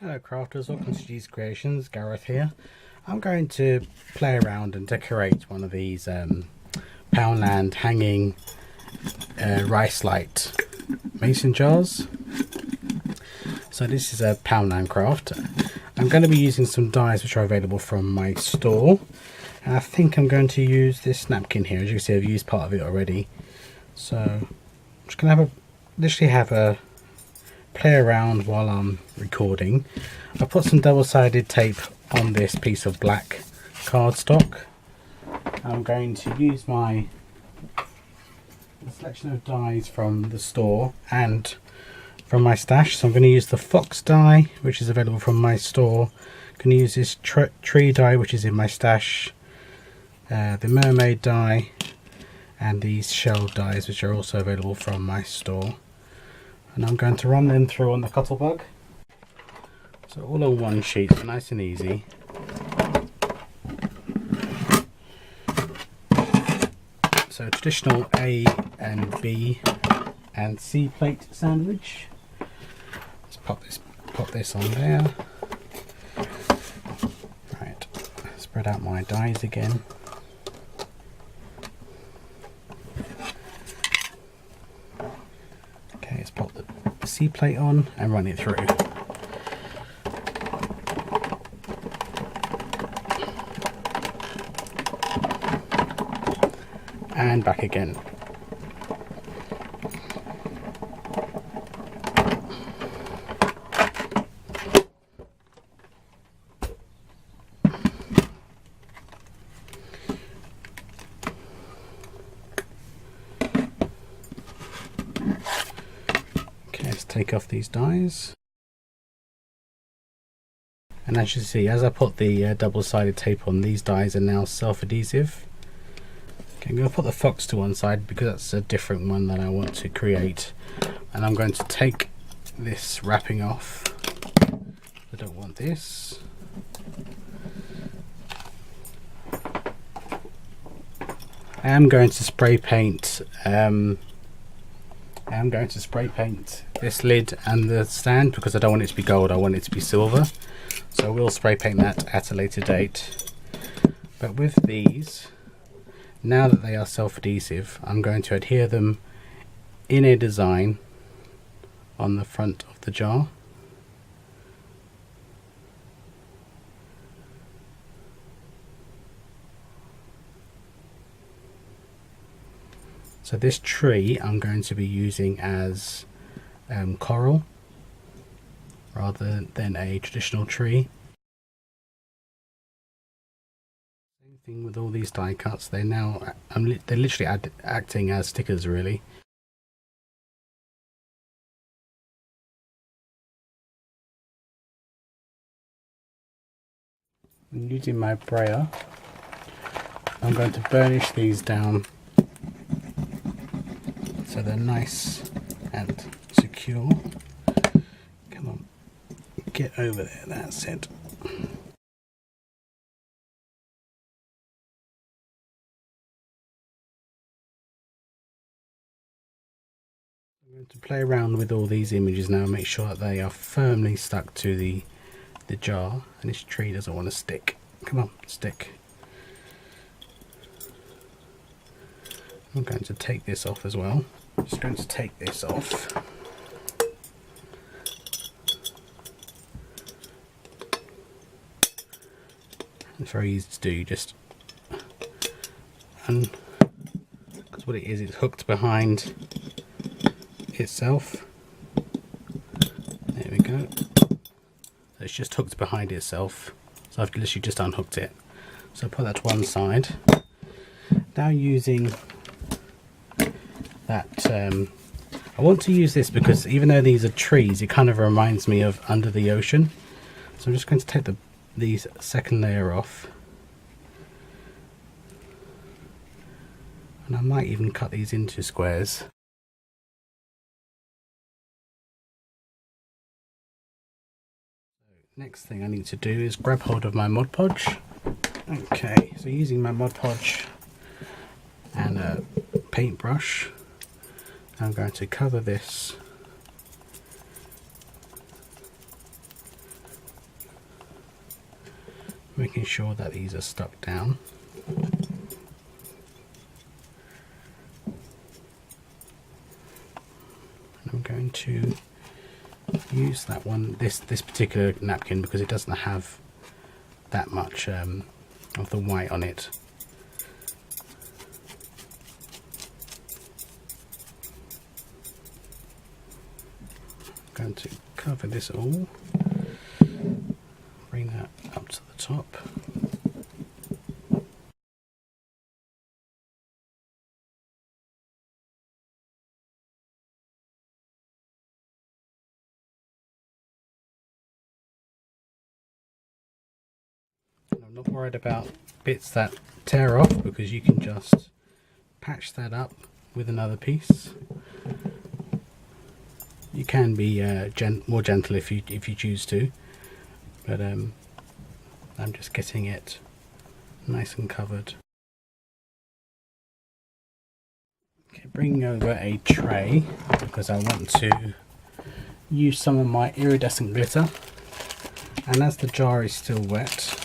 Hello crafters, welcome to G's Creations. Gareth here. I'm going to play around and decorate one of these Poundland hanging rice light mason jars. So this is a Poundland craft. I'm going to be using some dies which are available from my store, and I think I'm going to use this napkin here. As you can see, I've used part of it already, so I'm just going to literally have a play around while I'm recording. I put some double-sided tape on this piece of black cardstock. I'm going to use my selection of dies from the store and from my stash. So I'm going to use the fox die, which is available from my store. I'm going to use this tree die, which is in my stash, the mermaid die, and these shell dies, which are also available from my store. And I'm going to run them through on the Cuttlebug. So all on one sheet, so nice and easy. So traditional A and B and C plate sandwich. Let's pop this on there. Right, spread out my dies again. Okay, let's pop the C plate on and run it through. And back again. Okay, let's take off these dies. And as you see, as I put the double-sided tape on, these dies are now self-adhesive. Okay, I'm going to put the fox to one side because that's a different one that I want to create, and I'm going to take this wrapping off. I don't want this. I am going to spray paint. This lid and the stand because I don't want it to be gold. I want it to be silver. So I will spray paint that at a later date. But with these, now that they are self-adhesive, I'm going to adhere them in a design on the front of the jar. So this tree I'm going to be using as coral rather than a traditional tree. With all these die cuts, they're now they're literally acting as stickers really. And using my brayer, I'm going to burnish these down so they're nice and secure. Come on, get over there, that's it. I'm going to play around with all these images now and make sure that they are firmly stuck to the jar, and this tree doesn't want to stick. Come on, stick. I'm going to take this off as well. I'm just going to take this off. It's very easy to do, just because what it is, it's hooked behind itself. There we go. So it's just hooked behind itself. So I've literally just unhooked it. So put that to one side. Now using that, I want to use this because even though these are trees, it kind of reminds me of Under the Ocean. So I'm just going to take the second layer off. And I might even cut these into squares. Next thing I need to do is grab hold of my Mod Podge. Okay, so using my Mod Podge and a paintbrush, I'm going to cover this making sure that these are stuck down. And I'm going to use that one, this particular napkin, because it doesn't have that much of the white on it. I'm going to cover this all, bring that up to the top. I'm not worried about bits that tear off, because you can just patch that up with another piece. You can be more gentle if you choose to, but I'm just getting it nice and covered. Okay, bringing over a tray, because I want to use some of my iridescent glitter, and as the jar is still wet,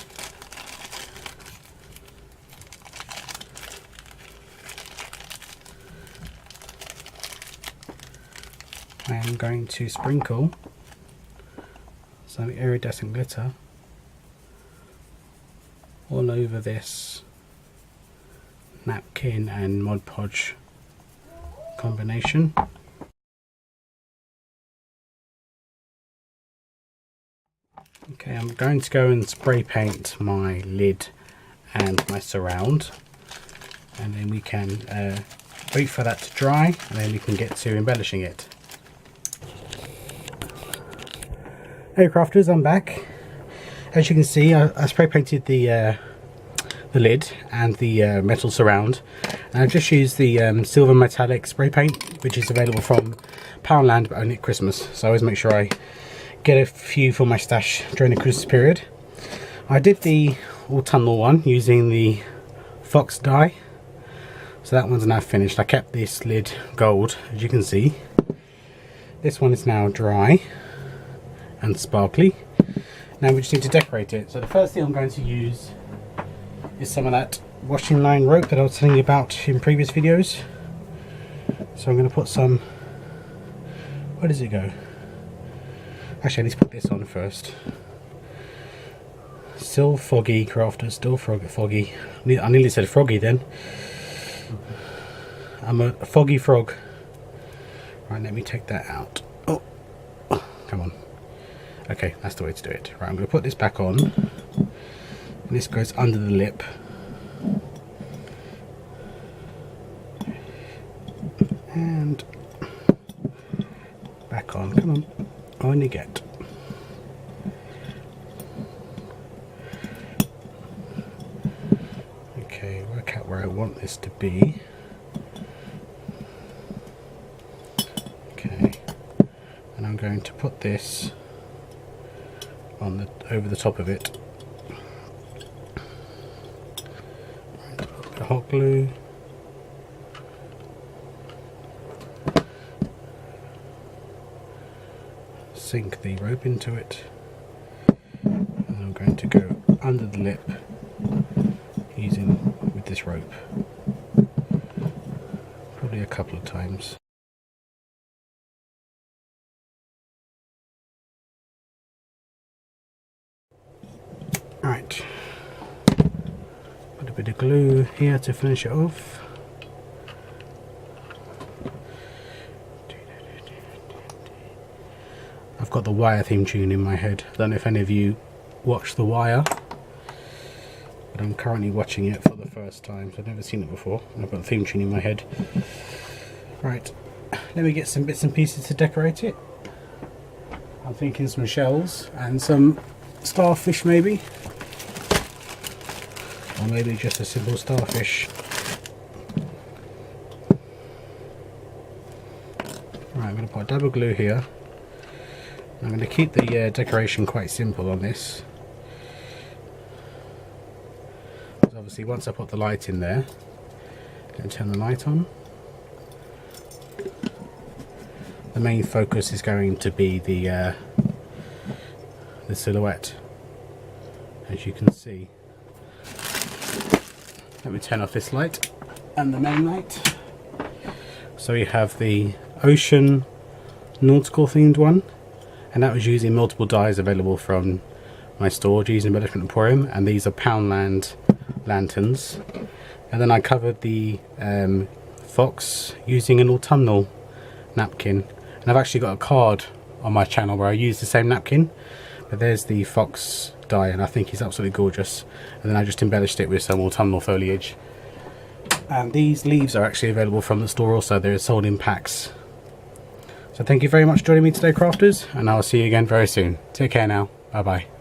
I am going to sprinkle some iridescent glitter all over this napkin and Mod Podge combination. Okay, I'm going to go and spray paint my lid and my surround, and then we can wait for that to dry, and then we can get to embellishing it. Hey crafters, I'm back. As you can see, I spray painted the lid and the metal surround, and I've just used the silver metallic spray paint, which is available from Poundland but only at Christmas, so I always make sure I get a few for my stash during the Christmas period. I did the autumnal one using the fox dye, so that one's now finished. I kept this lid gold, as you can see. This one is now dry and sparkly. Now we just need to decorate it. So the first thing I'm going to use is some of that washing line rope that I was telling you about in previous videos. So I'm going to put some, where does it go? Actually, I need to put this on first. Still foggy, crafters, still foggy. I nearly said froggy then. I'm a foggy frog. Right, let me take that out. Oh, come on. Okay, that's the way to do it. Right, I'm going to put this back on, and this goes under the lip. And back on, come on, on you get. Okay, work out where I want this to be. Okay, and I'm going to put this on the over the top of it. The hot glue. Sink the rope into it, and I'm going to go under the lip using with this rope, probably a couple of times. Right, put a bit of glue here to finish it off. I've got the Wire theme tune in my head. I don't know if any of you watch The Wire, but I'm currently watching it for the first time, so I've never seen it before. I've got the theme tune in my head. Right, let me get some bits and pieces to decorate it. I'm thinking some shells and some starfish maybe, or maybe just a simple starfish. Right, I'm going to put double glue here. I'm going to keep the decoration quite simple on this, because obviously once I put the light in there, I'm going to turn the light on. The main focus is going to be the silhouette as you can see. Let me turn off this light and the main light. So you have the ocean nautical themed one, and that was using multiple dyes available from my store, G's Embellishment Emporium, and these are Poundland lanterns. And then I covered the fox using an autumnal napkin, and I've actually got a card on my channel where I use the same napkin, but there's the fox dye and I think he's absolutely gorgeous. And then I just embellished it with some autumnal foliage. And these leaves are actually available from the store also. They're sold in packs. So thank you very much for joining me today, crafters, and I'll see you again very soon. Take care now. Bye bye.